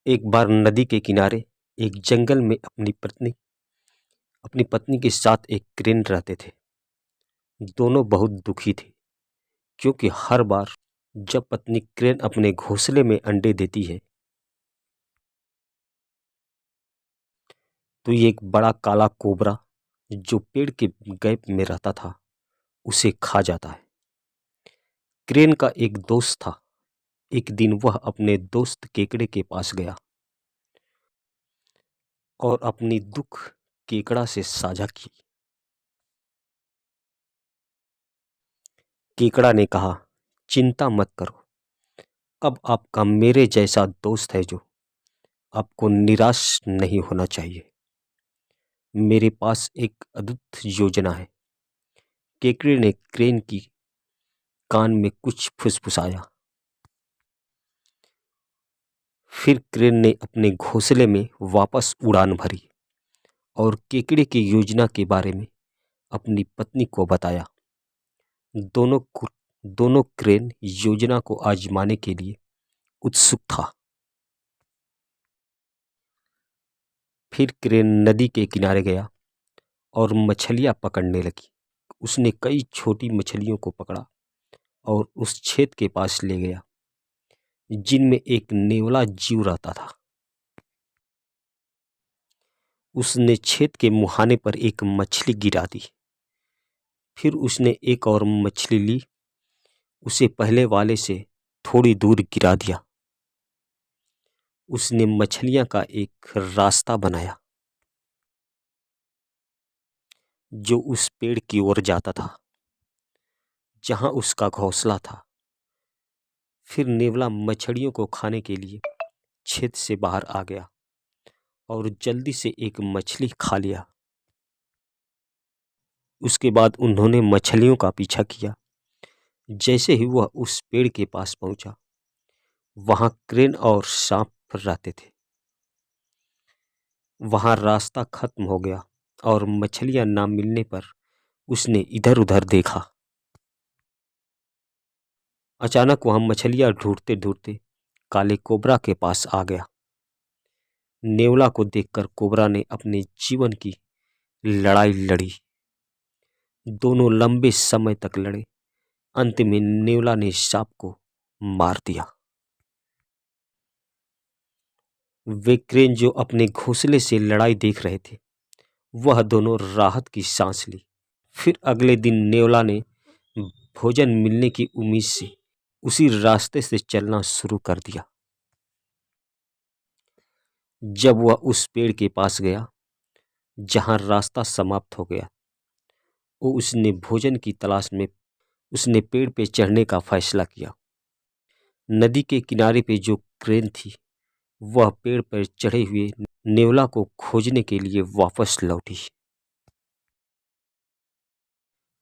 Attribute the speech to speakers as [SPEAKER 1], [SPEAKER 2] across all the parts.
[SPEAKER 1] एक बार नदी के किनारे एक जंगल में अपनी पत्नी के साथ एक क्रेन रहते थे। दोनों बहुत दुखी थे क्योंकि हर बार जब पत्नी क्रेन अपने घोंसले में अंडे देती है तो ये एक बड़ा काला कोबरा जो पेड़ के गैप में रहता था उसे खा जाता है। क्रेन का एक दोस्त था। एक दिन वह अपने दोस्त केकड़े के पास गया और अपनी दुख केकड़ा से साझा की। केकड़ा ने कहा, चिंता मत करो, अब आपका मेरे जैसा दोस्त है जो आपको निराश नहीं होना चाहिए। मेरे पास एक अद्भुत योजना है। केकड़े ने क्रेन की कान में कुछ फुसफुसाया। फिर क्रेन ने अपने घोंसले में वापस उड़ान भरी और केकड़े की योजना के बारे में अपनी पत्नी को बताया। दोनों क्रेन योजना को आजमाने के लिए उत्सुक था। फिर क्रेन नदी के किनारे गया और मछलियां पकड़ने लगी। उसने कई छोटी मछलियों को पकड़ा और उस छेद के पास ले गया जिनमें एक नेवला जीव रहता था। उसने छेद के मुहाने पर एक मछली गिरा दी। फिर उसने एक और मछली ली, उसे पहले वाले से थोड़ी दूर गिरा दिया। उसने मछलियां का एक रास्ता बनाया जो उस पेड़ की ओर जाता था जहां उसका घोंसला था। फिर नेवला मछलियों को खाने के लिए छेद से बाहर आ गया और जल्दी से एक मछली खा लिया। उसके बाद उन्होंने मछलियों का पीछा किया। जैसे ही वह उस पेड़ के पास पहुंचा, वहां क्रेन और सांप रहते थे। वहां रास्ता खत्म हो गया और मछलियां ना मिलने पर उसने इधर उधर देखा। अचानक वहां मछलियां ढूंढते ढूंढते काले कोबरा के पास आ गया। नेवला को देखकर कोबरा ने अपने जीवन की लड़ाई लड़ी। दोनों लंबे समय तक लड़े। अंत में नेवला ने सांप को मार दिया। वे क्रेन जो अपने घोंसले से लड़ाई देख रहे थे, वह दोनों राहत की सांस ली। फिर अगले दिन नेवला ने भोजन मिलने की उम्मीद से उसी रास्ते से चलना शुरू कर दिया। जब वह उस पेड़ के पास गया जहां रास्ता समाप्त हो गया, उसने भोजन की तलाश में उसने पेड़ पे चढ़ने का फैसला किया। नदी के किनारे पे जो क्रेन थी, वह पेड़ पर चढ़े हुए नेवला को खोजने के लिए वापस लौटी।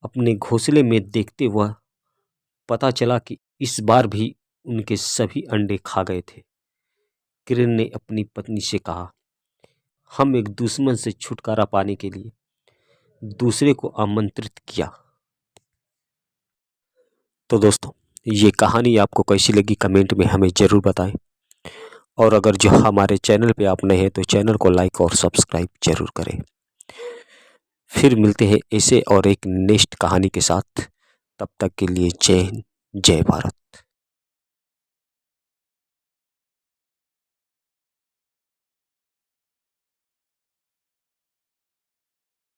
[SPEAKER 1] अपने घोंसले में देखते वह पता चला कि इस बार भी उनके सभी अंडे खा गए थे। क्रेन ने अपनी पत्नी से कहा, हम एक दुश्मन से छुटकारा पाने के लिए दूसरे को आमंत्रित किया। तो दोस्तों, ये कहानी आपको कैसी लगी कमेंट में हमें ज़रूर बताएं। और अगर जो हमारे चैनल पे आप नए हैं तो चैनल को लाइक और सब्सक्राइब जरूर करें। फिर मिलते हैं ऐसे और एक नेक्स्ट कहानी के साथ। तब तक के लिए जय हिंद, जय भारत।